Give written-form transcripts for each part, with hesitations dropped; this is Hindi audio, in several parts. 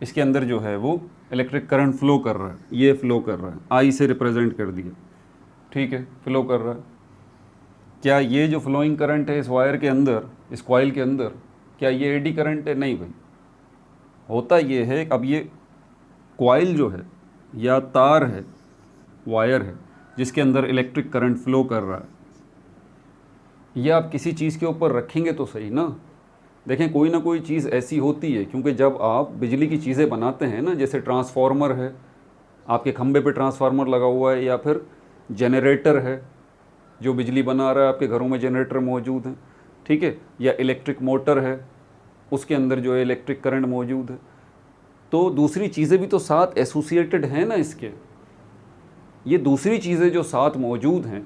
इसके अंदर जो है वो इलेक्ट्रिक करंट फ्लो कर रहा है, ये फ्लो कर रहा है, आई से रिप्रेजेंट कर दिया, ठीक है, फ्लो कर रहा है। क्या ये जो फ्लोइंग करंट है इस वायर के अंदर, इस कॉइल के अंदर, क्या ये एडी करंट है? नहीं भाई। होता ये है, अब ये कॉइल जो है या तार है, वायर है, जिसके अंदर इलेक्ट्रिक करंट फ्लो कर रहा है, ये आप किसी चीज़ के ऊपर रखेंगे तो सही ना। देखें, कोई ना कोई चीज़ ऐसी होती है, क्योंकि जब आप बिजली की चीज़ें बनाते हैं ना, जैसे ट्रांसफार्मर है, आपके खंबे पे ट्रांसफार्मर लगा हुआ है, या फिर जनरेटर है जो बिजली बना रहा है, आपके घरों में जनरेटर मौजूद हैं, ठीक है, या इलेक्ट्रिक मोटर है, उसके अंदर जो है इलेक्ट्रिक करंट मौजूद है, तो दूसरी चीज़ें भी तो साथ एसोसिएटेड हैं ना इसके। ये दूसरी चीज़ें जो साथ मौजूद हैं,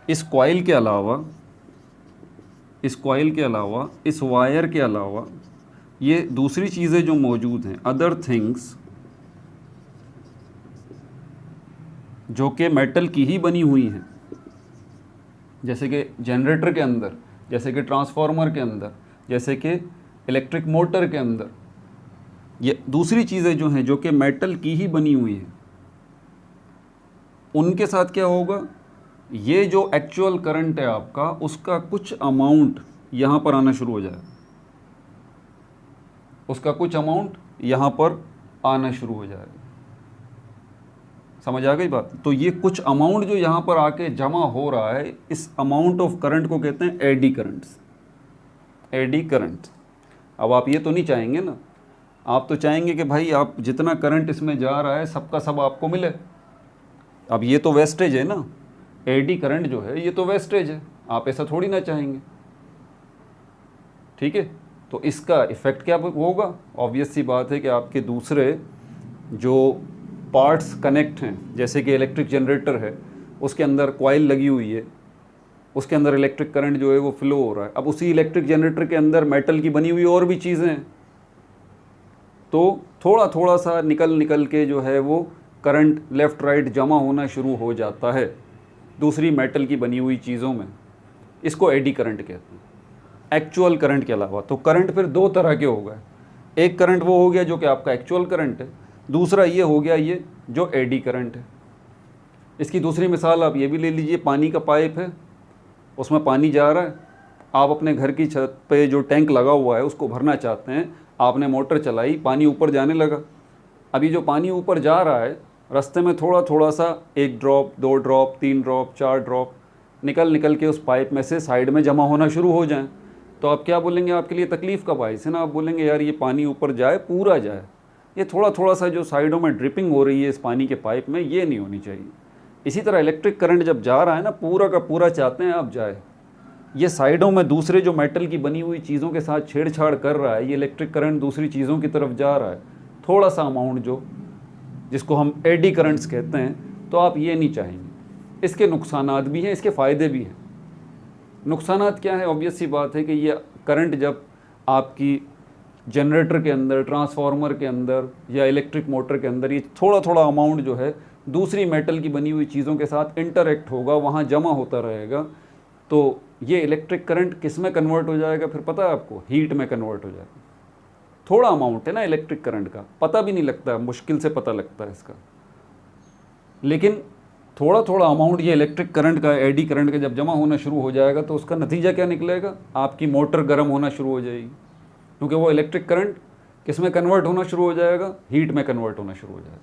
इस कॉइल के अलावा, इस कॉइल के अलावा, इस वायर के अलावा, ये दूसरी चीज़ें जो मौजूद हैं, अदर थिंग्स, जो कि मेटल की ही बनी हुई हैं, जैसे कि जनरेटर के अंदर, जैसे कि ट्रांसफार्मर के अंदर, जैसे कि इलेक्ट्रिक मोटर के अंदर, ये दूसरी चीज़ें जो हैं जो कि मेटल की ही बनी हुई हैं, उनके साथ क्या होगा, ये जो एक्चुअल करंट है आपका, उसका कुछ अमाउंट यहाँ पर आना शुरू हो जाएगा, उसका कुछ अमाउंट यहाँ पर आना शुरू हो जाएगा। समझ आ गई बात? तो ये कुछ अमाउंट जो यहाँ पर आके जमा हो रहा है, इस अमाउंट ऑफ करंट को कहते हैं एडी करंट्स, एडी करंट। अब आप ये तो नहीं चाहेंगे ना, आप तो चाहेंगे कि भाई आप जितना करंट इसमें जा रहा है सबका सब आपको मिले। अब ये तो वेस्टेज है ना, एडी करंट जो है ये तो वेस्टेज है, आप ऐसा थोड़ी ना चाहेंगे, ठीक है। तो इसका इफ़ेक्ट क्या होगा? ऑब्वियस सी बात है कि आपके दूसरे जो पार्ट्स कनेक्ट हैं, जैसे कि इलेक्ट्रिक जनरेटर है, उसके अंदर कॉइल लगी हुई है, उसके अंदर इलेक्ट्रिक करंट जो है वो फ्लो हो रहा है। अब उसी इलेक्ट्रिक जनरेटर के अंदर मेटल की बनी हुई और भी चीज़ें हैं, तो थोड़ा थोड़ा सा निकल निकल के जो है वो करंट लेफ़्ट राइट जमा होना शुरू हो जाता है दूसरी मेटल की बनी हुई चीज़ों में। इसको एडी करंट कहते हैं, एक्चुअल करंट के अलावा। तो करंट फिर दो तरह के हो गए, एक करंट वो हो गया जो कि आपका एक्चुअल करंट है, दूसरा ये हो गया ये जो एडी करंट है। इसकी दूसरी मिसाल आप ये भी ले लीजिए, पानी का पाइप है, उसमें पानी जा रहा है, आप अपने घर की छत पे जो टैंक लगा हुआ है उसको भरना चाहते हैं, आपने मोटर चलाई, पानी ऊपर जाने लगा। अभी जो पानी ऊपर जा रहा है, रास्ते में थोड़ा थोड़ा सा, एक ड्रॉप, दो ड्रॉप, तीन ड्रॉप, चार ड्रॉप निकल निकल के उस पाइप में से साइड में जमा होना शुरू हो जाएं, तो आप क्या बोलेंगे? आपके लिए तकलीफ़ का बाइस है ना, आप बोलेंगे यार ये पानी ऊपर जाए, पूरा जाए, ये थोड़ा थोड़ा सा जो साइडों में ड्रिपिंग हो रही है इस पानी के पाइप में, ये नहीं होनी चाहिए। इसी तरह इलेक्ट्रिक करंट जब जा रहा है ना, पूरा का पूरा चाहते हैं आप जाए, ये साइडों में दूसरे जो मेटल की बनी हुई चीज़ों के साथ छेड़छाड़ कर रहा है, ये इलेक्ट्रिक करंट दूसरी चीज़ों की तरफ जा रहा है, थोड़ा सा अमाउंट जो, जिसको हम एडी करंट्स कहते हैं, तो आप ये नहीं चाहेंगे। इसके नुकसानात भी हैं, इसके फ़ायदे भी हैं। नुकसानात क्या है? ऑब्वियस सी बात है कि ये करंट जब आपकी जनरेटर के अंदर, ट्रांसफार्मर के अंदर या इलेक्ट्रिक मोटर के अंदर, ये थोड़ा थोड़ा अमाउंट जो है दूसरी मेटल की बनी हुई चीज़ों के साथ इंटरेक्ट होगा, वहाँ जमा होता रहेगा, तो ये इलेक्ट्रिक करंट किस में कन्वर्ट हो जाएगा? फिर पता है आपको, हीट में कन्वर्ट हो जाएगा। थोड़ा अमाउंट है ना इलेक्ट्रिक करंट का, पता भी नहीं लगता है, मुश्किल से पता लगता है इसका, लेकिन थोड़ा थोड़ा अमाउंट ये इलेक्ट्रिक करंट का, एडी करंट का जब जमा होना शुरू हो जाएगा, तो उसका नतीजा क्या निकलेगा? आपकी मोटर गर्म होना शुरू हो जाएगी, क्योंकि वो इलेक्ट्रिक करंट किस में कन्वर्ट होना शुरू हो जाएगा? हीट में कन्वर्ट होना शुरू हो जाएगा।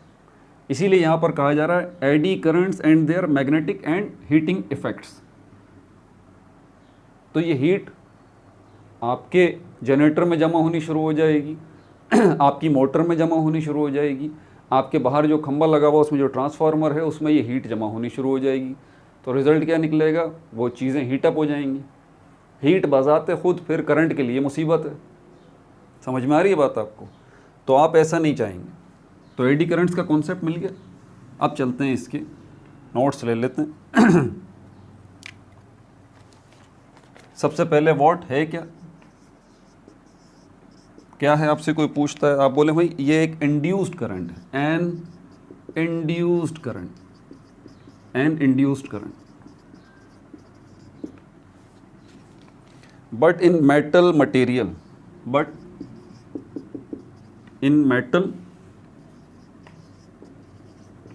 इसीलिए यहाँ पर कहा जा रहा है eddy currents and their magnetic and heating effects. तो ये हीट आपके जनरेटर में जमा होनी शुरू हो जाएगी, आपकी मोटर में जमा होनी शुरू हो जाएगी, आपके बाहर जो खंबा लगा हुआ उसमें जो ट्रांसफार्मर है उसमें ये हीट जमा होनी शुरू हो जाएगी। तो रिज़ल्ट क्या निकलेगा? वो चीज़ें हीटअप हो जाएंगी। हीट बजाते खुद फिर करंट के लिए मुसीबत है। समझ में आ रही है बात आपको? तो आप ऐसा नहीं चाहेंगे। तो एडी करंट्स का कॉन्सेप्ट मिल गया। अब चलते हैं, इसके नोट्स ले लेते हैं। सबसे पहले वॉट है क्या? क्या है? आपसे कोई पूछता है, आप बोले भाई ये एक इंड्यूस्ड करंट है, an induced current, an induced current, but in metal material, but in metal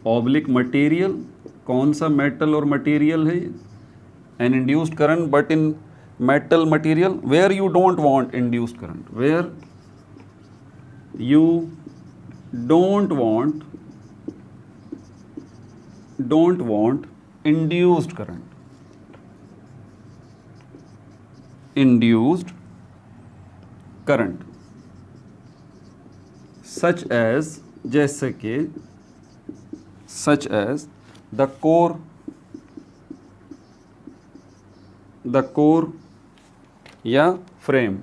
oblique material, कौन सा मेटल और मटेरियल है ये, an induced current but in metal material where you don't want induced current, where you don't want induced current such as, जैसे कि such as the core या फ्रेम,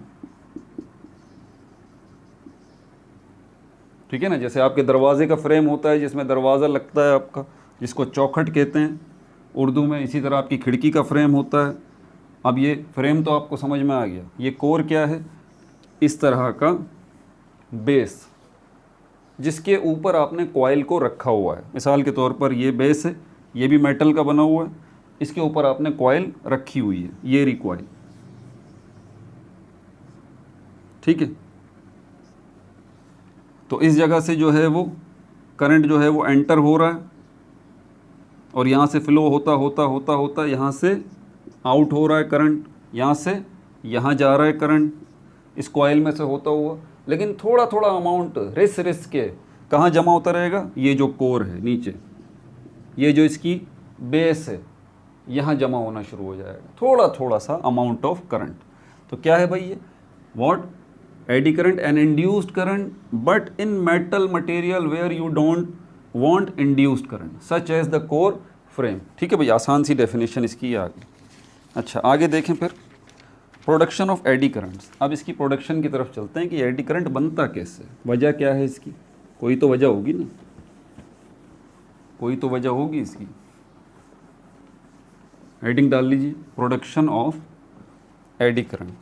ठीक है ना। जैसे आपके दरवाजे का फ्रेम होता है जिसमें दरवाज़ा लगता है आपका, जिसको चौखट कहते हैं उर्दू में, इसी तरह आपकी खिड़की का फ्रेम होता है। अब ये फ्रेम तो आपको समझ में आ गया। ये कोर क्या है, इस तरह का बेस जिसके ऊपर आपने कॉइल को रखा हुआ है। मिसाल के तौर पर ये बेस है, ये भी मेटल का बना हुआ है, इसके ऊपर आपने कॉइल रखी हुई है, ये रही कॉइल, ठीक है। तो इस जगह से जो है वो करंट जो है वो एंटर हो रहा है और यहाँ से फ्लो होता होता होता होता यहाँ से आउट हो रहा है करंट, यहाँ से यहाँ जा रहा है करंट इस कॉइल में से होता हुआ। लेकिन थोड़ा थोड़ा अमाउंट रिस के कहाँ जमा होता रहेगा, ये जो कोर है नीचे, ये जो इसकी बेस है, यहाँ जमा होना शुरू हो जाएगा थोड़ा थोड़ा सा अमाउंट ऑफ करंट। तो क्या है भाई ये, what, eddy current an induced current but in metal material where you don't want induced current such as the core frame. ठीक है भाई, आसान सी डेफिनेशन इसकी आ गई। अच्छा आगे देखें फिर, प्रोडक्शन ऑफ एडी करंट्स। अब इसकी प्रोडक्शन की तरफ चलते हैं कि एडी करंट बनता कैसे, वजह क्या है इसकी, कोई तो वजह होगी ना, कोई तो वजह होगी इसकी। हेडिंग डाल लीजिए, production of eddy current.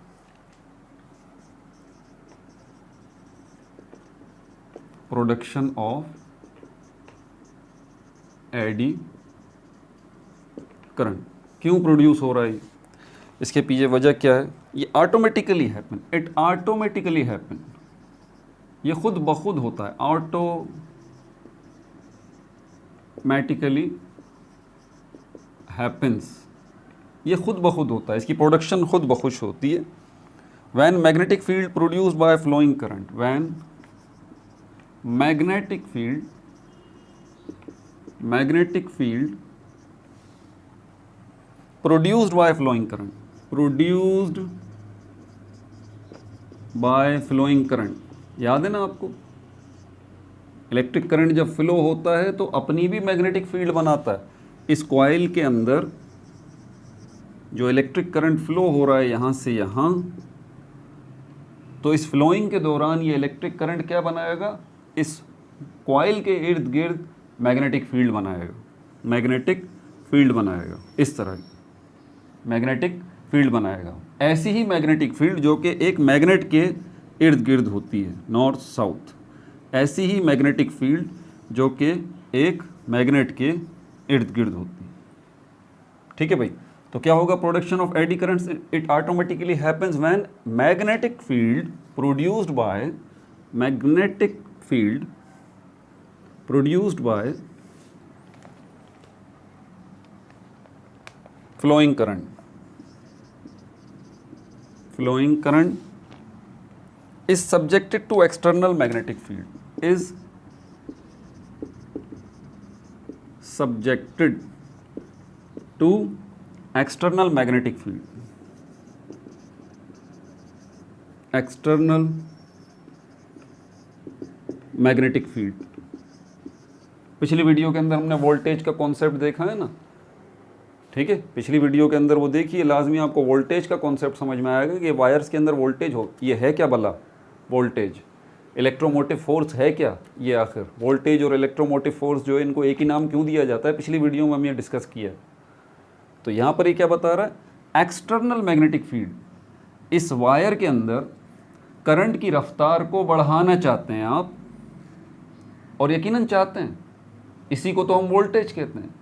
Production of eddy current, क्यों प्रोड्यूस हो रहा है, इसके पीछे वजह क्या है। ये automatically happen, it automatically happen, ये खुद ब खुद होता है, ऑटोमेटिकली हैपन्स, ये खुद ब खुद होता है, इसकी प्रोडक्शन खुद ब खुद होती है। When magnetic field produced by flowing current, when magnetic field produced by flowing current, produced by flowing current, याद है ना आपको, इलेक्ट्रिक करंट जब फ्लो होता है तो अपनी भी मैग्नेटिक फील्ड बनाता है। इस कॉइल के अंदर जो इलेक्ट्रिक करंट फ्लो हो रहा है यहाँ से यहाँ, तो इस फ्लोइंग के दौरान ये इलेक्ट्रिक करंट क्या बनाएगा, इस कॉइल के इर्द गिर्द मैग्नेटिक फील्ड बनाएगा, मैग्नेटिक फील्ड बनाएगा, इस तरह मैग्नेटिक फील्ड बनाएगा। ऐसी ही मैग्नेटिक फील्ड जो कि एक मैग्नेट के इर्द गिर्द होती है, नॉर्थ साउथ, ऐसी ही मैग्नेटिक फील्ड जो कि एक मैग्नेट के इर्द गिर्द होती है। ठीक है भाई, तो क्या होगा, production of eddy currents, it automatically happens when magnetic field produced by, magnetic field produced by flowing current, flowing current is subjected to external magnetic field, is subjected to external magnetic field, external magnetic field। पिछली वीडियो के अंदर हमने वोल्टेज का कॉन्सेप्ट देखा है ना, ठीक है, पिछली वीडियो के अंदर वो देखिए, लाजमी आपको वोल्टेज का कॉन्सेप्ट समझ में आएगा कि वायर्स के अंदर वोल्टेज हो, ये है क्या भला वोल्टेज, इलेक्ट्रोमोटिव फोर्स है क्या ये, आखिर वोल्टेज और इलेक्ट्रोमोटिव फोर्स जो है इनको एक ही नाम क्यों दिया जाता है, पिछली वीडियो में हम ये डिस्कस किया है। तो यहाँ पर ये क्या बता रहा है, एक्सटर्नल मैग्नेटिक फील्ड, इस वायर के अंदर करंट की रफ्तार को बढ़ाना चाहते हैं आप, और यकीनन चाहते हैं, इसी को तो हम वोल्टेज कहते हैं।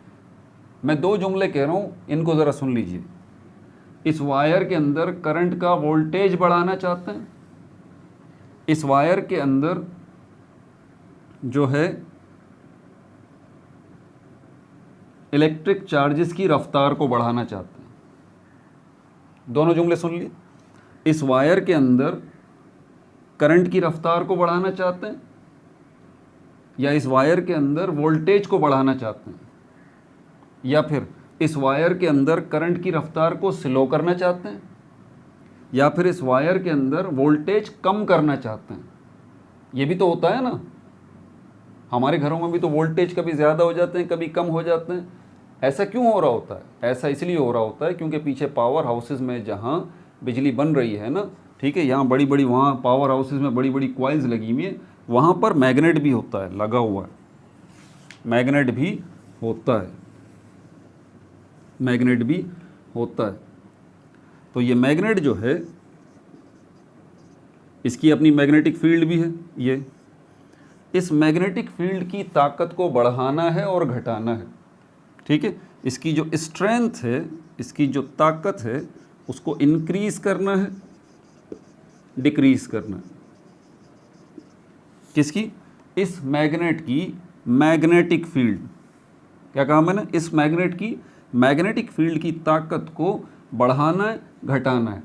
मैं दो जुमले कह रहा हूँ, इनको ज़रा सुन लीजिए। इस वायर के अंदर करंट का वोल्टेज बढ़ाना चाहते हैं, इस वायर के अंदर जो है इलेक्ट्रिक चार्जेस की रफ्तार को बढ़ाना चाहते हैं। दोनों जुमले सुन लिए। इस वायर के अंदर करंट की रफ्तार को बढ़ाना चाहते हैं या इस वायर के अंदर वोल्टेज को बढ़ाना चाहते हैं, या फिर इस वायर के अंदर करंट की रफ्तार को स्लो करना चाहते हैं, या फिर इस वायर के अंदर वोल्टेज कम करना चाहते हैं। ये भी तो होता है ना, हमारे घरों में भी तो वोल्टेज कभी ज़्यादा हो जाते हैं, कभी कम हो जाते हैं। ऐसा क्यों हो रहा होता है? ऐसा इसलिए हो रहा होता है क्योंकि पीछे पावर हाउसेज में जहाँ बिजली बन रही है ना, ठीक है, यहाँ बड़ी बड़ी, वहाँ पावर हाउसेज में बड़ी बड़ी कॉइल्स लगी हुई है, वहाँ पर मैग्नेट भी होता है, लगा हुआ है, मैग्नेट भी होता है, मैग्नेट भी होता है। तो ये मैग्नेट जो है, इसकी अपनी मैग्नेटिक फील्ड भी है। ये इस मैग्नेटिक फील्ड की ताकत को बढ़ाना है और घटाना है, ठीक है। इसकी जो स्ट्रेंथ है, इसकी जो ताकत है, उसको इंक्रीज करना है, डिक्रीज करना है। किसकी? इस मैग्नेट की मैग्नेटिक फील्ड। क्या कहा मैंने? इस मैग्नेट की मैग्नेटिक फील्ड की ताकत को बढ़ाना है, घटाना है।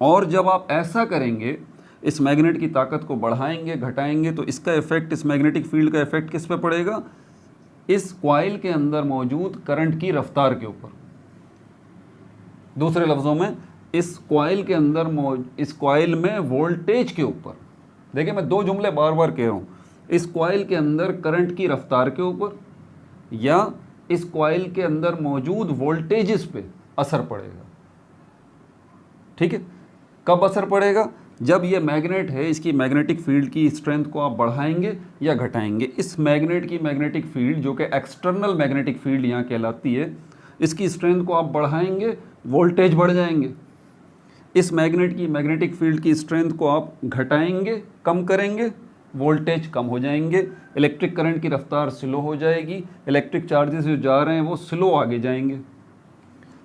और जब आप ऐसा करेंगे, इस मैग्नेट की ताकत को बढ़ाएंगे, घटाएंगे, तो इसका इफेक्ट, इस मैग्नेटिक फील्ड का इफेक्ट किस पे पड़ेगा? इस कॉइल के अंदर मौजूद करंट की रफ्तार के ऊपर। दूसरे लफ्ज़ों में, इस कॉइल के अंदर इस कॉइल में वोल्टेज के ऊपर। देखिए, मैं दो जुमले बार बार कह रहा हूँ। इस कॉइल के अंदर करंट की रफ्तार के ऊपर या इस कॉइल के अंदर मौजूद वोल्टेजेस पे असर पड़ेगा, ठीक है। कब असर पड़ेगा? जब ये मैग्नेट है, इसकी मैग्नेटिक फील्ड की स्ट्रेंथ को आप बढ़ाएंगे या घटाएंगे। इस मैग्नेट की मैग्नेटिक फील्ड, जो कि एक्सटर्नल मैग्नेटिक फील्ड यहाँ कहलाती है, इसकी स्ट्रेंथ को आप बढ़ाएंगे, वोल्टेज बढ़ जाएंगे। इस मैग्नेट की मैग्नेटिक फील्ड की स्ट्रेंथ को आप घटाएंगे, कम करेंगे, वोल्टेज कम हो जाएंगे, इलेक्ट्रिक करंट की रफ्तार स्लो हो जाएगी, इलेक्ट्रिक चार्जेस जो जा रहे हैं वो स्लो आगे जाएंगे।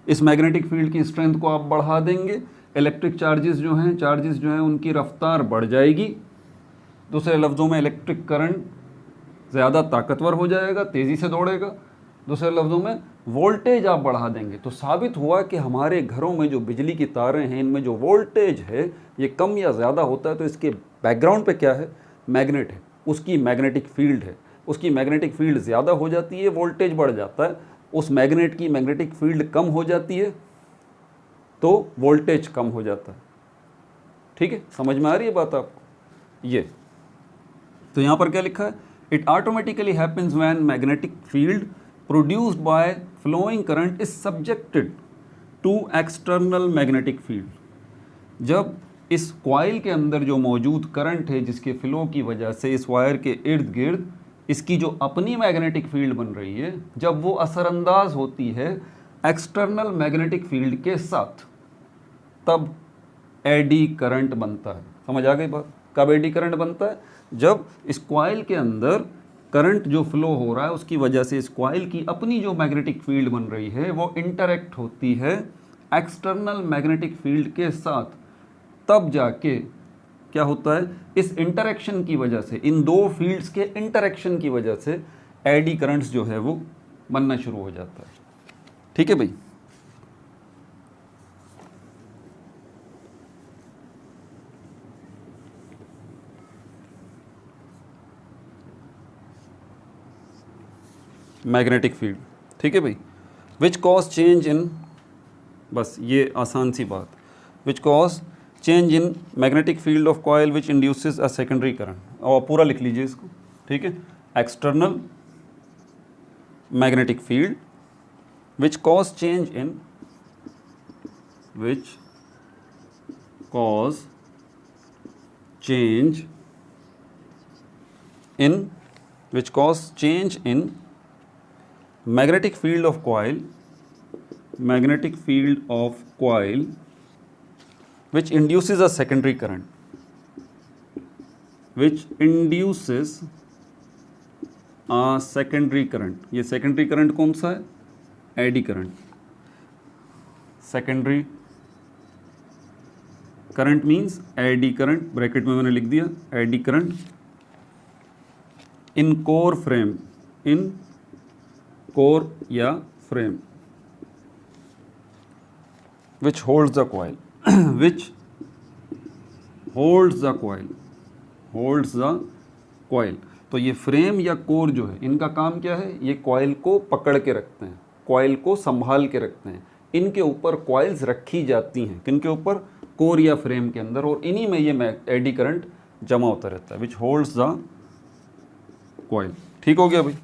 इस मैग्नेटिक फील्ड की स्ट्रेंथ को आप बढ़ा देंगे, इलेक्ट्रिक चार्जेस जो हैं उनकी रफ्तार बढ़ जाएगी। दूसरे लफ्ज़ों में, इलेक्ट्रिक करंट ज़्यादा ताकतवर हो जाएगा, तेज़ी से दौड़ेगा। दूसरे लफ्ज़ों में, वोल्टेज आप बढ़ा देंगे। तो साबित हुआ कि हमारे घरों में जो बिजली की तारें हैं, इनमें जो वोल्टेज है ये कम या ज़्यादा होता है, तो इसके बैकग्राउंड पे क्या है? मैग्नेट है, उसकी मैग्नेटिक फील्ड है। उसकी मैग्नेटिक फील्ड ज़्यादा हो जाती है, वोल्टेज बढ़ जाता है। उस मैग्नेट की मैग्नेटिक फील्ड कम हो जाती है तो वोल्टेज कम हो जाता है, ठीक है। समझ में आ रही है बात आपको? ये तो यहाँ पर क्या लिखा है? It automatically happens when magnetic field produced by flowing current is subjected to external magnetic field. जब इस कॉइल के अंदर जो मौजूद करंट है, जिसके फ्लो की वजह से इस वायर के इर्द गिर्द इसकी जो अपनी मैग्नेटिक फील्ड बन रही है, जब वो असरअंदाज होती है एक्सटर्नल मैग्नेटिक फील्ड के साथ, तब एडी करंट बनता है। समझ आ गई बात? कब एडी करंट बनता है? जब इस कॉइल के अंदर करंट जो फ्लो हो रहा है, उसकी वजह से इस कॉइल की अपनी जो मैग्नेटिक फील्ड बन रही है वो इंटरैक्ट होती है एक्सटर्नल मैग्नेटिक फील्ड के साथ। तब जाके क्या होता है? इस इंटरेक्शन की वजह से, इन दो फील्ड्स के इंटरेक्शन की वजह से एडी करंट्स जो है वो बनना शुरू हो जाता है, ठीक है भाई। मैग्नेटिक फील्ड, ठीक है भाई। विच कॉज चेंज इन, बस ये आसान सी बात, which cause change in magnetic field of coil which induces a secondary current. और पूरा लिख लीजिए इसको, ठीक है। External magnetic field which cause change in, which cause change in, which cause change in magnetic field of coil, magnetic field of coil which induces a secondary current, which induces a secondary current। ये secondary current कौन सा है? Eddy current. secondary current means eddy current, bracket में मैंने लिख दिया एडी करंट, इन कोर फ्रेम, इन कोर या frame which holds the coil which holds the coil। तो ये फ्रेम या कोर जो है इनका काम क्या है, ये कॉइल को पकड़ के रखते हैं, कॉइल को संभाल के रखते हैं। इनके ऊपर कॉइल्स रखी जाती हैं, किनके ऊपर, कोर या फ्रेम के अंदर, और इन्हीं में ये एडी करंट जमा होता रहता है, विच होल्ड्स द कॉइल। ठीक हो गया भाई।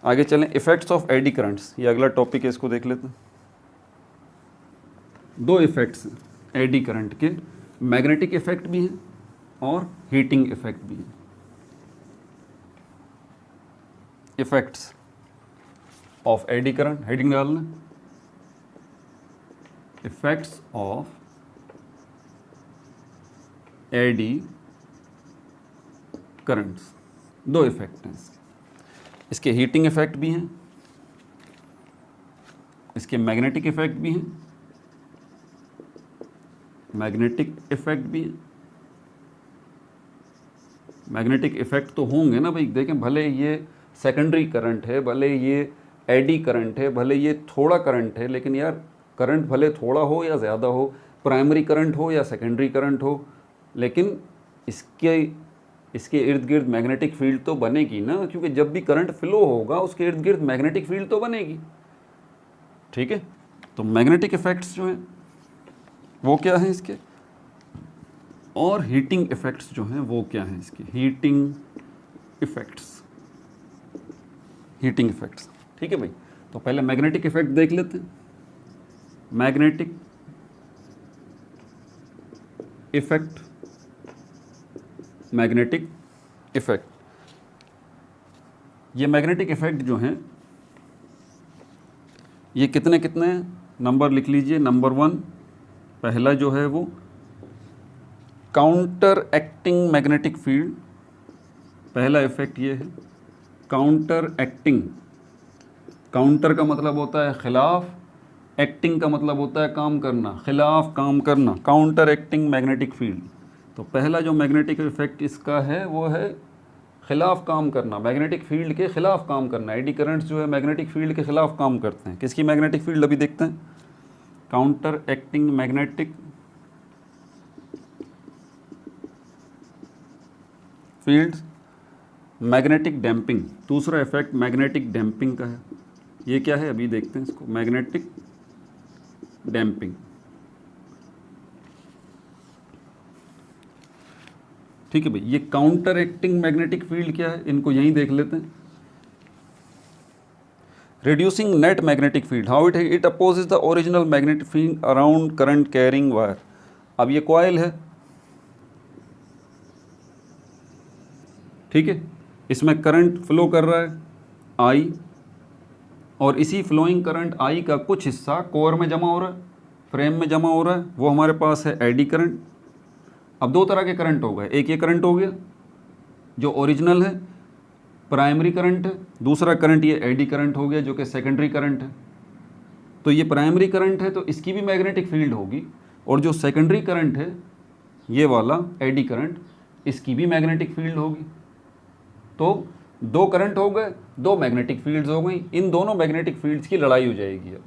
आगे चलें, इफेक्ट्स ऑफ एडी करंट्स, ये अगला टॉपिक है, इसको देख लेते हैं। दो इफेक्ट्स एडी करंट के, मैग्नेटिक इफेक्ट भी हैं और हीटिंग इफेक्ट भी हैं। Effects of eddy current, heading डालना, इफेक्ट्स ऑफ एडी करंट्स। दो इफेक्ट हैं इसके हीटिंग इफेक्ट भी हैं, इसके मैग्नेटिक इफेक्ट भी हैं, मैग्नेटिक इफेक्ट भी है। मैग्नेटिक इफेक्ट तो होंगे ना भाई, देखें भले ये सेकेंडरी करंट है, भले ये एडी करंट है, भले ये थोड़ा करंट है, लेकिन यार करंट भले थोड़ा हो या ज़्यादा हो, प्राइमरी करंट हो या सेकेंडरी करंट हो, लेकिन इसके इर्द गिर्द मैग्नेटिक फील्ड तो बनेगी ना, क्योंकि जब भी करंट फ्लो होगा उसके इर्द गिर्द मैग्नेटिक फील्ड तो बनेगी। ठीक है, तो मैग्नेटिक इफेक्ट्स जो हैं वो क्या हैं इसके, और हीटिंग इफेक्ट्स जो हैं वो क्या हैं इसके, हीटिंग इफेक्ट्स। ठीक है भाई, तो पहले मैग्नेटिक इफेक्ट देख लेते हैं। मैग्नेटिक इफेक्ट, मैग्नेटिक इफेक्ट, ये मैग्नेटिक इफेक्ट जो हैं ये कितने कितने नंबर लिख लीजिए। नंबर 1 पहला जो है वो काउंटर एक्टिंग मैग्नेटिक फील्ड, पहला इफेक्ट ये है काउंटर एक्टिंग। काउंटर का मतलब होता है खिलाफ, एक्टिंग का मतलब होता है काम करना, खिलाफ काम करना, काउंटर एक्टिंग मैग्नेटिक फील्ड। तो पहला जो मैग्नेटिक इफेक्ट इसका है वो है खिलाफ काम करना, मैग्नेटिक फील्ड के खिलाफ काम करना। एडी करंट्स जो है मैग्नेटिक फील्ड के खिलाफ काम करते हैं। किसकी मैग्नेटिक फील्ड, अभी देखते हैं। Counter acting magnetic fields. Magnetic damping, दूसरा इफेक्ट मैग्नेटिक डैम्पिंग का है। ये क्या है अभी देखते हैं इसको, मैग्नेटिक डैम्पिंग। ठीक है भाई, ये काउंटर एक्टिंग मैग्नेटिक फील्ड क्या है, इनको यहीं देख लेते हैं। Reducing net magnetic field, how it opposes the original magnetic field around current carrying wire. अब ये कॉइल है, ठीक है, इसमें करंट फ्लो कर रहा है आई, और इसी फ्लोइंग करंट आई का कुछ हिस्सा कोर में जमा हो रहा है, फ्रेम में जमा हो रहा है, वो हमारे पास है एडी करंट। अब दो तरह के करंट हो गए, एक ये करंट हो गया जो ओरिजिनल है, प्राइमरी करंट है, दूसरा करंट ये एडी करंट हो गया जो कि सेकेंडरी करंट है। तो ये प्राइमरी करंट है तो इसकी भी मैग्नेटिक फील्ड होगी, और जो सेकेंडरी करंट है ये वाला एडी करंट, इसकी भी मैग्नेटिक फील्ड होगी। तो दो करंट हो गए, दो मैग्नेटिक फील्ड्स हो गई, इन दोनों मैग्नेटिक फील्ड्स की लड़ाई हो जाएगी। अब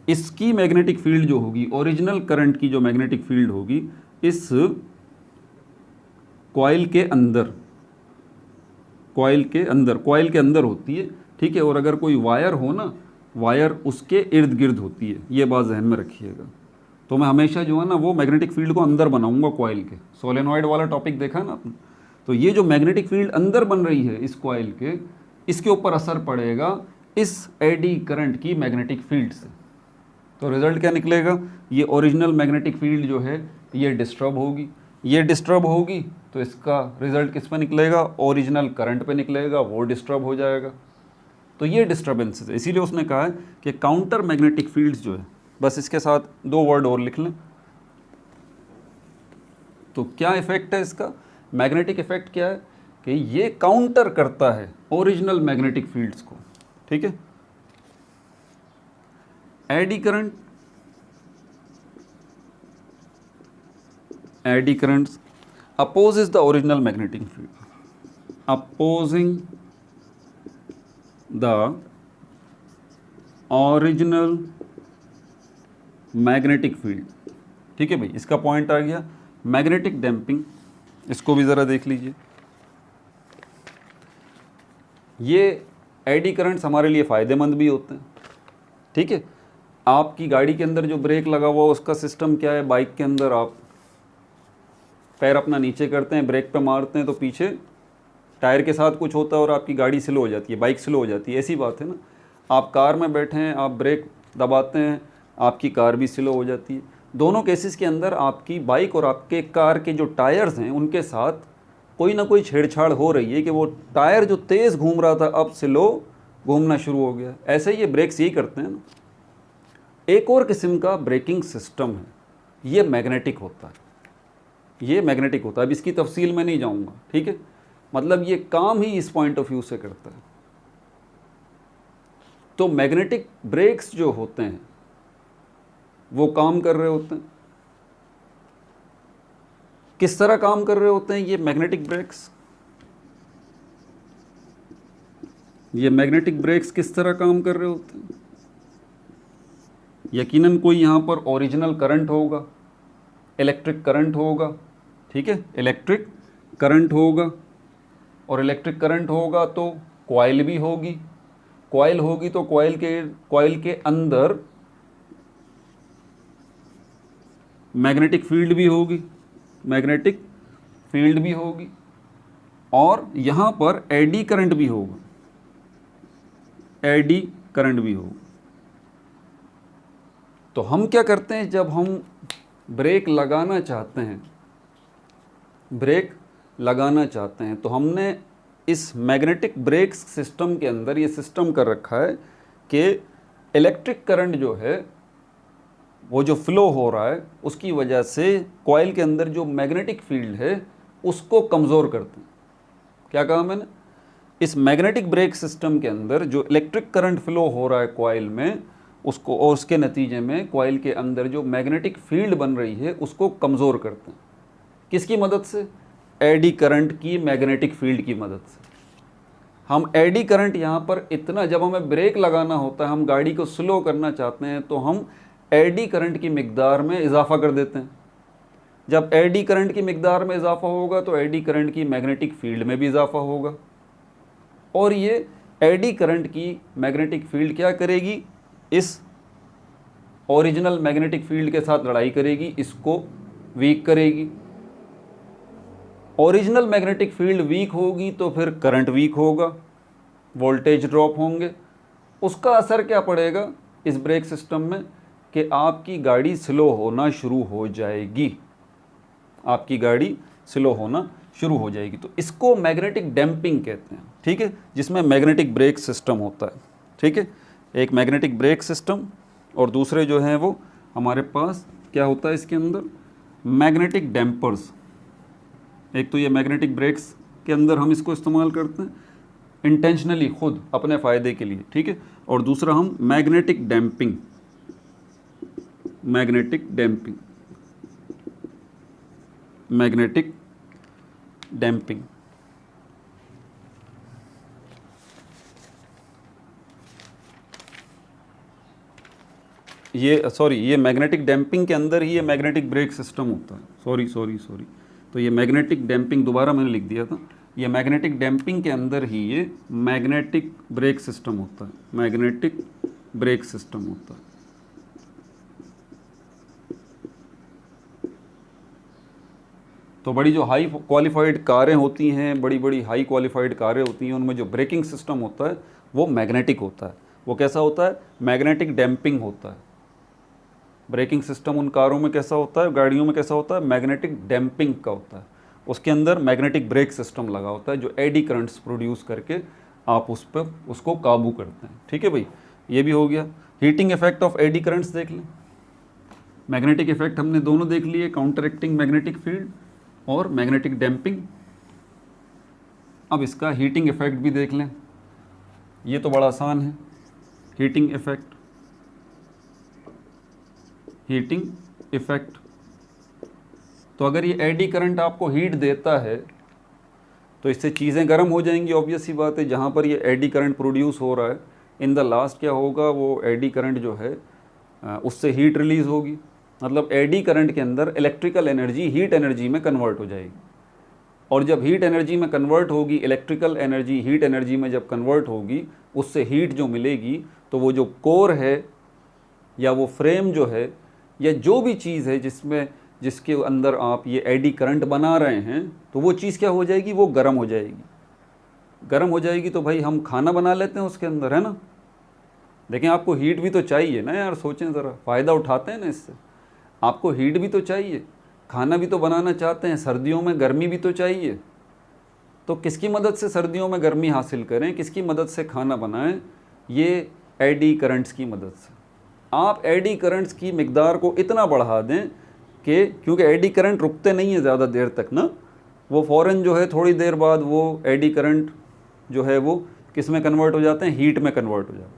इसकी मैग्नेटिक फील्ड जो होगी, ओरिजिनल करंट की जो मैग्नेटिक फील्ड होगी, इस कॉइल के अंदर, कॉइल के अंदर होती है, ठीक है। और अगर कोई वायर हो ना, वायर उसके इर्द गिर्द होती है, ये बात जहन में रखिएगा। तो मैं हमेशा जो है ना वो मैग्नेटिक फील्ड को अंदर बनाऊंगा कॉइल के। सोलेनॉइड वाला टॉपिक देखा है ना आपने, तो ये जो मैग्नेटिक फील्ड अंदर बन रही है इस कॉइल के, इसके ऊपर असर पड़ेगा इस एडी करंट की मैग्नेटिक फील्ड से। तो रिजल्ट क्या निकलेगा, ये ओरिजिनल मैग्नेटिक फील्ड जो है ये डिस्टर्ब होगी, ये डिस्टर्ब होगी, तो इसका रिजल्ट किस पे निकलेगा, ओरिजिनल करंट पे निकलेगा, वो डिस्टर्ब हो जाएगा। तो ये डिस्टर्बेंसेस है, इसीलिए उसने कहा है कि काउंटर मैग्नेटिक फील्ड्स जो है, बस इसके साथ दो वर्ड और लिख लें। तो क्या इफेक्ट है इसका, मैग्नेटिक इफेक्ट क्या है कि ये काउंटर करता है ओरिजिनल मैग्नेटिक फील्ड्स को, ठीक है। Eddy currents opposes the original magnetic field, opposing the original magnetic field. ठीक है भाई, इसका पॉइंट आ गया मैग्नेटिक डैम्पिंग। इसको भी ज़रा देख लीजिए। ये एडी करंट्स हमारे लिए फ़ायदेमंद भी होते हैं। ठीक है, आपकी गाड़ी के अंदर जो ब्रेक लगा हुआ उसका सिस्टम क्या है, बाइक के अंदर आप पैर अपना नीचे करते हैं, ब्रेक पे मारते हैं तो पीछे टायर के साथ कुछ होता है और आपकी गाड़ी स्लो हो जाती है, बाइक स्लो हो जाती है। ऐसी बात है ना, आप कार में बैठे हैं, आप ब्रेक दबाते हैं, आपकी कार भी स्लो हो जाती है। दोनों केसेस के अंदर आपकी बाइक और आपके कार के जो टायर्स हैं उनके साथ कोई ना कोई छेड़छाड़ हो रही है कि वो टायर जो तेज़ घूम रहा था अब स्लो घूमना शुरू हो गया। ऐसे ही ये ब्रेक्स यही करते हैं ना। एक और किस्म का ब्रेकिंग सिस्टम है, ये मैग्नेटिक होता है। ये मैग्नेटिक होता है, अब इसकी तफसील में नहीं जाऊंगा। ठीक है, मतलब ये काम ही इस पॉइंट ऑफ व्यू से करता है। तो मैग्नेटिक ब्रेक्स जो होते हैं वो काम कर रहे होते हैं। किस तरह काम कर रहे होते हैं ये मैग्नेटिक ब्रेक्स? ये मैग्नेटिक ब्रेक्स किस तरह काम कर रहे होते हैं? यकीनन कोई यहाँ पर ओरिजिनल करंट होगा, इलेक्ट्रिक करंट होगा। ठीक है, इलेक्ट्रिक करंट होगा, और इलेक्ट्रिक करंट होगा तो कॉइल भी होगी। कॉइल होगी तो कॉइल के अंदर मैग्नेटिक फील्ड भी होगी, मैग्नेटिक फील्ड भी होगी, और यहाँ पर एडी करंट भी होगा, एडी करंट भी होगा। तो हम क्या करते हैं, जब हम ब्रेक लगाना चाहते हैं, ब्रेक लगाना चाहते हैं तो हमने इस मैग्नेटिक ब्रेक सिस्टम के अंदर ये सिस्टम कर रखा है कि इलेक्ट्रिक करंट जो है वो जो फ्लो हो रहा है उसकी वजह से कॉइल के अंदर जो मैग्नेटिक फील्ड है उसको कमज़ोर करते हैं। क्या कहा मैंने? इस मैग्नेटिक ब्रेक सिस्टम के अंदर जो इलेक्ट्रिक करंट फ्लो हो रहा है कॉइल में, उसको, और उसके नतीजे में कॉइल के अंदर जो मैग्नेटिक फील्ड बन रही है उसको कमज़ोर करते हैं। किसकी मदद से? एडी करंट की मैग्नेटिक फील्ड की मदद से। हम एडी करंट यहाँ पर इतना, जब हमें ब्रेक लगाना होता है, हम गाड़ी को स्लो करना चाहते हैं तो हम एडी करंट की मिकदार में इजाफा कर देते हैं। जब एडी करंट की मिकदार में इजाफा होगा तो एडी करंट की मैग्नेटिक फील्ड में भी इजाफा होगा, और ये एडी करंट की मैग्नेटिक फील्ड क्या करेगी? इस ओरिजिनल मैग्नेटिक फील्ड के साथ लड़ाई करेगी, इसको वीक करेगी। ओरिजिनल मैग्नेटिक फील्ड वीक होगी तो फिर करंट वीक होगा, वोल्टेज ड्रॉप होंगे। उसका असर क्या पड़ेगा इस ब्रेक सिस्टम में कि आपकी गाड़ी स्लो होना शुरू हो जाएगी, आपकी गाड़ी स्लो होना शुरू हो जाएगी। तो इसको मैग्नेटिक डैम्पिंग कहते हैं। ठीक है, जिसमें मैग्नेटिक ब्रेक सिस्टम होता है। ठीक है, एक मैग्नेटिक ब्रेक सिस्टम, और दूसरे जो हैं वो हमारे पास क्या होता है इसके अंदर, मैग्नेटिक डैम्पर्स। एक तो ये मैग्नेटिक ब्रेक्स के अंदर हम इसको इस्तेमाल करते हैं इंटेंशनली, खुद अपने फ़ायदे के लिए। ठीक है, और दूसरा हम magnetic damping, magnetic damping, magnetic damping. ये मैग्नेटिक डैम्पिंग के अंदर ही ये मैग्नेटिक ब्रेक सिस्टम होता है। सॉरी, तो ये मैग्नेटिक डैम्पिंग दोबारा मैंने लिख दिया था। ये मैग्नेटिक डैम्पिंग के अंदर ही ये मैग्नेटिक ब्रेक सिस्टम होता है, मैग्नेटिक ब्रेक सिस्टम होता है। तो बड़ी जो हाई क्वालिफाइड कारें होती हैं, बड़ी बड़ी हाई क्वालिफाइड कारें होती हैं, उनमें जो ब्रेकिंग सिस्टम होता है वो मैग्नेटिक होता है। वो कैसा होता है? मैग्नेटिक डैम्पिंग होता है। ब्रेकिंग सिस्टम उन कारों में कैसा होता है, गाड़ियों में कैसा होता है? मैग्नेटिक डैम्पिंग का होता है। उसके अंदर मैग्नेटिक ब्रेक सिस्टम लगा होता है जो एडी करंट्स प्रोड्यूस करके आप उस पर उसको काबू करते हैं। ठीक है भाई, ये भी हो गया। Heating effect of eddy currents देख लें। मैग्नेटिक इफेक्ट हमने दोनों देख लिए, काउंटर एक्टिंग मैग्नेटिक फील्ड और मैग्नेटिक डैम्पिंग। अब इसका हीटिंग इफेक्ट भी देख लें। ये तो बड़ा आसान है, हीटिंग इफेक्ट। हीटिंग इफेक्ट, तो अगर ये एडी करंट आपको हीट देता है तो इससे चीज़ें गर्म हो जाएंगी, ऑब्वियस सी बात है। जहाँ पर ये एडी करंट प्रोड्यूस हो रहा है, इन द लास्ट क्या होगा, वो एडी करंट जो है उससे हीट रिलीज़ होगी। मतलब एडी करंट के अंदर इलेक्ट्रिकल एनर्जी हीट एनर्जी में कन्वर्ट हो जाएगी, और जब हीट एनर्जी में कन्वर्ट होगी, इलेक्ट्रिकल एनर्जी हीट एनर्जी में जब कन्वर्ट होगी, उससे हीट जो मिलेगी, तो वो जो कोर है या वो फ्रेम जो है या जो भी चीज़ है जिसके अंदर आप ये एडी करंट बना रहे हैं, तो वो चीज़ क्या हो जाएगी, वो गर्म हो जाएगी। गर्म हो जाएगी तो भाई हम खाना बना लेते हैं उसके अंदर, है ना। देखें, आपको हीट भी तो चाहिए ना यार, सोचें ज़रा, फ़ायदा उठाते हैं ना इससे। आपको हीट भी तो चाहिए, खाना भी तो बनाना चाहते हैं, सर्दियों में गर्मी भी तो चाहिए। तो किसकी मदद से सर्दियों में गर्मी हासिल करें, किसकी मदद से खाना बनाएं? ये एडी करंट्स की मदद से। आप एडी करंट्स की मिकदार को इतना बढ़ा दें कि, क्योंकि एडी करंट रुकते नहीं है ज़्यादा देर तक ना, वो फ़ौरन जो है थोड़ी देर बाद वो एडी करंट जो है वो किस में कन्वर्ट हो जाते हैं, हीट में कन्वर्ट हो जाते हैं।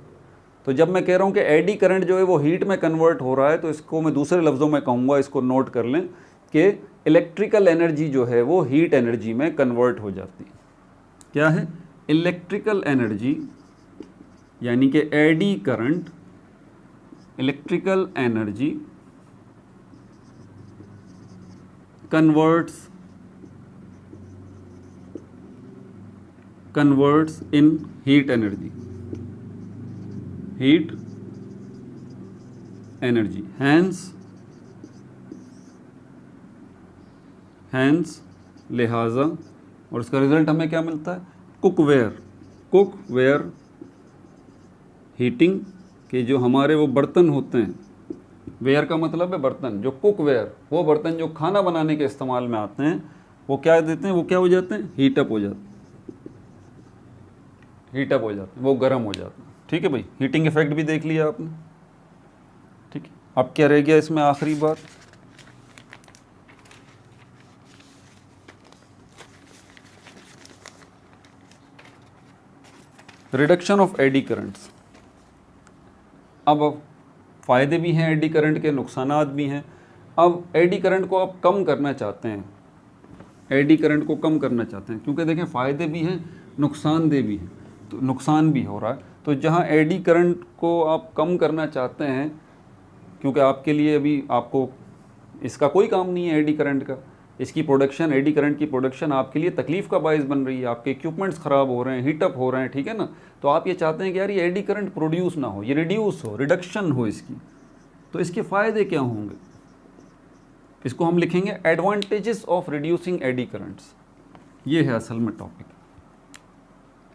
तो जब मैं कह रहा हूँ कि एडी करंट जो है वो हीट में कन्वर्ट हो रहा है, तो इसको मैं दूसरे लफ्ज़ों में कहूँगा, इसको नोट कर लें कि इलेक्ट्रिकल एनर्जी जो है वो हीट एनर्जी में कन्वर्ट हो जाती है। क्या है? इलेक्ट्रिकल एनर्जी, यानी कि eddy current electrical energy converts in heat energy, hence लिहाजा, और इसका रिजल्ट हमें क्या मिलता है, कुकवेयर हीटिंग के जो हमारे वो बर्तन होते हैं, वेयर का मतलब है बर्तन, जो कुकवेयर, वो बर्तन जो खाना बनाने के इस्तेमाल में आते हैं, वो क्या देते हैं, वो क्या हो जाते हैं, हीटअप हो जाते हैं, वो गर्म हो जाते हैं। ठीक है भाई, हीटिंग इफेक्ट भी देख लिया आपने। ठीक है, अब क्या रह गया इसमें आखिरी बात, रिडक्शन ऑफ एडी करंट्स। अब फ़ायदे भी हैं एडी करंट के, नुकसानात भी हैं। अब एडी करंट को आप कम करना चाहते हैं, क्योंकि देखें फ़ायदे भी हैं, नुकसानदेह भी हैं, तो नुकसान भी हो रहा है। तो जहाँ एडी करंट को आप कम करना चाहते हैं, क्योंकि आपके लिए अभी आपको इसका कोई काम नहीं है एडी करंट का, इसकी प्रोडक्शन, एडी करंट की प्रोडक्शन आपके लिए तकलीफ़ का बायस बन रही है, आपके इक्विपमेंट्स ख़राब हो रहे हैं, हीटअप हो रहे हैं, ठीक है ना। तो आप ये चाहते हैं कि यार ये एडी करंट प्रोड्यूस ना हो, ये रिड्यूस हो, रिडक्शन हो इसकी। तो इसके फ़ायदे क्या होंगे, इसको हम लिखेंगे advantages of reducing eddy currents. ये है असल में टॉपिक,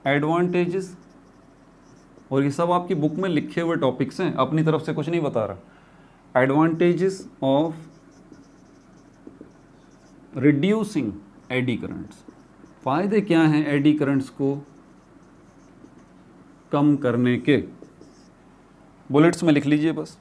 एडवांटेजेस, और ये सब आपकी बुक में लिखे हुए टॉपिक्स हैं, अपनी तरफ से कुछ नहीं बता रहा। Advantages of reducing eddy currents, फ़ायदे क्या हैं एडी करंट्स को कम करने के, बुलेट्स में लिख लीजिए बस।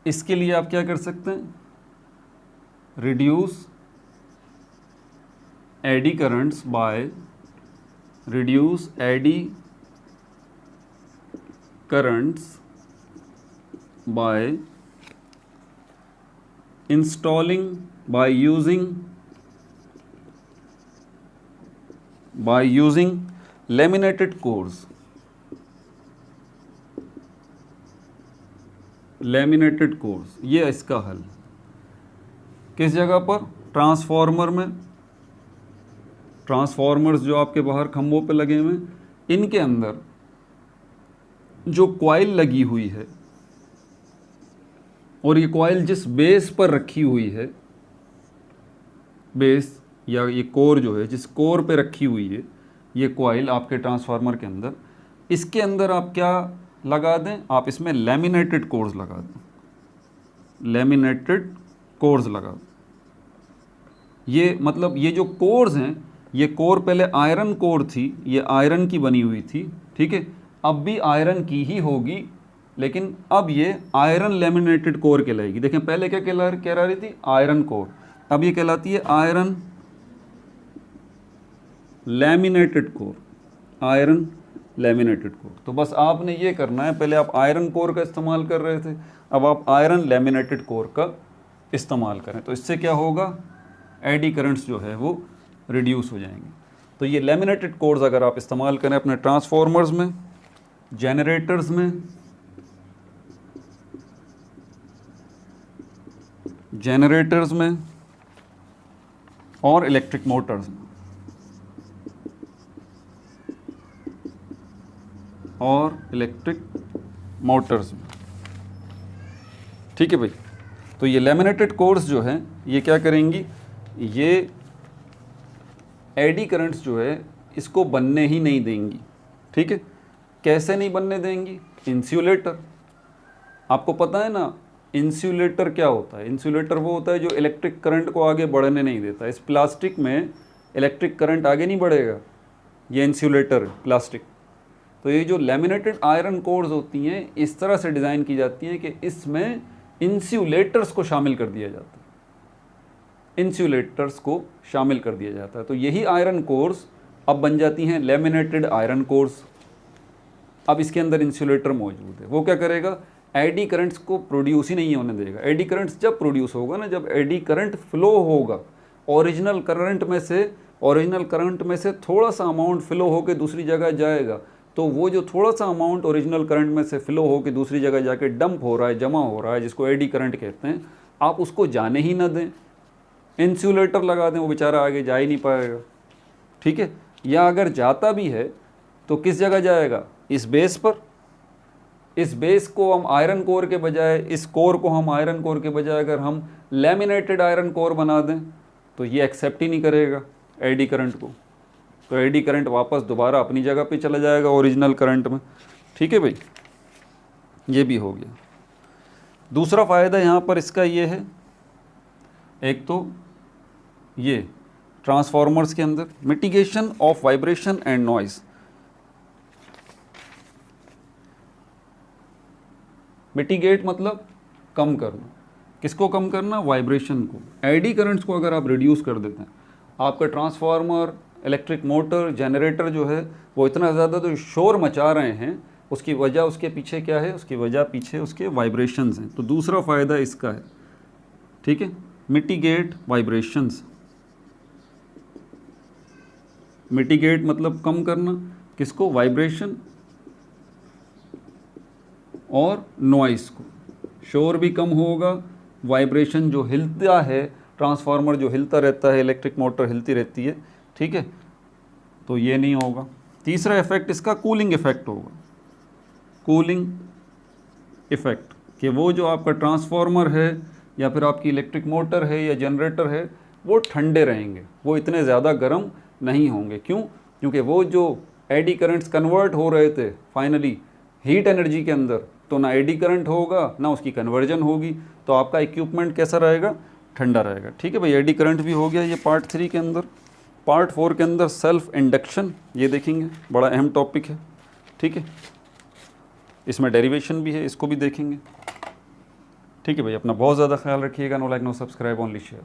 इसके लिए आप क्या कर सकते हैं, reduce eddy currents by using laminated cores, ये इसका हल। किस जगह पर, ट्रांसफार्मर में, ट्रांसफार्मर्स जो आपके बाहर खंभों पे लगे हुए हैं, इनके अंदर जो कॉइल लगी हुई है, और ये कॉइल जिस बेस पर रखी हुई है, बेस या ये कोर जो है, जिस कोर पे रखी हुई है ये कॉइल आपके ट्रांसफार्मर के अंदर, इसके अंदर आप क्या लगा दें, आप इसमें लैमिनेटेड कोर्स लगा दें, ये मतलब ये जो कोर्स हैं, ये कोर पहले आयरन कोर थी, ये आयरन की बनी हुई थी, ठीक है, अब भी आयरन की ही होगी, लेकिन अब ये आयरन लैमिनेटेड कोर कहलाएगी। देखें पहले क्या कह रही थी, आयरन कोर, अब ये कहलाती है iron laminated core, iron laminated core. तो बस आपने ये करना है, पहले आप आयरन कोर का इस्तेमाल कर रहे थे, अब आप आयरन लैमिनेटेड कोर का इस्तेमाल करें। तो इससे क्या होगा, एडी करंट्स जो है वो रिड्यूस हो जाएंगे। तो ये लैमिनेटेड कोर्स अगर आप इस्तेमाल करें अपने ट्रांसफॉर्मर्स में, जनरेटर्स में, और इलेक्ट्रिक मोटर्स में, ठीक है भाई। तो ये लैमिनेटेड कोर्स जो है ये क्या करेंगी, ये एडी करंट्स जो है इसको बनने ही नहीं देंगी। ठीक है, कैसे नहीं बनने देंगी, इंसुलेटर, आपको पता है ना इंसुलेटर क्या होता है। इंसुलेटर वो होता है जो इलेक्ट्रिक करंट को आगे बढ़ने नहीं देता। इस प्लास्टिक में इलेक्ट्रिक करंट आगे नहीं बढ़ेगा, ये इंसुलेटर है प्लास्टिक। तो ये जो लैमिनेटेड आयरन कोर्स होती हैं इस तरह से डिज़ाइन की जाती हैं कि इसमें इंसुलेटर्स को शामिल कर दिया जाता है, तो यही आयरन कोर्स अब बन जाती हैं लैमिनेटेड आयरन कोर्स। अब इसके अंदर इंसुलेटर मौजूद है, वो क्या करेगा, एडी करंट्स को प्रोड्यूस ही नहीं होने देगा। एडी करंट्स जब प्रोड्यूस होगा ना, जब एडी करंट फ्लो होगा ओरिजिनल करंट में से थोड़ा सा अमाउंट फ्लो होकर दूसरी जगह जाएगा, तो वो जो थोड़ा सा अमाउंट ओरिजिनल करंट में से फ्लो होकर दूसरी जगह जाके डंप हो रहा है, जमा हो रहा है, जिसको एडी करंट कहते हैं, आप उसको जाने ही ना दें, इंसुलेटर लगा दें, वो बेचारा आगे जा ही नहीं पाएगा। ठीक है, या अगर जाता भी है तो किस जगह जाएगा, इस बेस पर। इस बेस को हम आयरन कोर के बजाय, इस कोर को हम आयरन कोर के बजाय अगर हम लैमिनेटेड आयरन कोर बना दें तो ये एक्सेप्ट ही नहीं करेगा एडी करंट को। तो एडी करंट वापस दोबारा अपनी जगह पे चला जाएगा ओरिजिनल करंट में। ठीक है भाई, ये भी हो गया। दूसरा फ़ायदा यहाँ पर इसका ये है, एक तो ये ट्रांसफॉर्मर्स के अंदर mitigation of vibration and noise. Mitigate मतलब कम करना, किसको कम करना, वाइब्रेशन को। एडी करंट्स को अगर आप रिड्यूस कर देते हैं, आपका ट्रांसफार्मर, इलेक्ट्रिक मोटर, जनरेटर जो है वो इतना ज़्यादा तो शोर मचा रहे हैं, उसकी वजह उसके पीछे क्या है, उसकी वजह पीछे उसके वाइब्रेशंस हैं। तो दूसरा फ़ायदा इसका है। ठीक है, मिटिगेट वाइब्रेशंस। मिटिगेट मतलब कम करना, किसको, वाइब्रेशन और नॉइस को। शोर भी कम होगा, वाइब्रेशन जो हिलता है, ट्रांसफार्मर जो हिलता रहता है, इलेक्ट्रिक मोटर हिलती रहती है, ठीक है, तो ये नहीं होगा। तीसरा इफेक्ट इसका कूलिंग इफेक्ट होगा। कूलिंग इफेक्ट कि वो जो आपका ट्रांसफार्मर है या फिर आपकी इलेक्ट्रिक मोटर है या जनरेटर है वो ठंडे रहेंगे, वो इतने ज़्यादा गर्म नहीं होंगे। क्यों? क्योंकि वो जो एडी करंट्स कन्वर्ट हो रहे थे फाइनली हीट एनर्जी के अंदर, तो ना एडी करंट होगा ना उसकी कन्वर्जन होगी, तो आपका इक्विपमेंट कैसा रहेगा, ठंडा रहेगा। ठीक है भाई, एडी करंट भी हो गया ये पार्ट 3 के अंदर। पार्ट 4 के अंदर सेल्फ इंडक्शन, ये देखेंगे, बड़ा अहम टॉपिक है। ठीक है, इसमें डेरिवेशन भी है, इसको भी देखेंगे। ठीक है भाई, अपना बहुत ज़्यादा ख्याल रखिएगा। No like no subscribe, only share.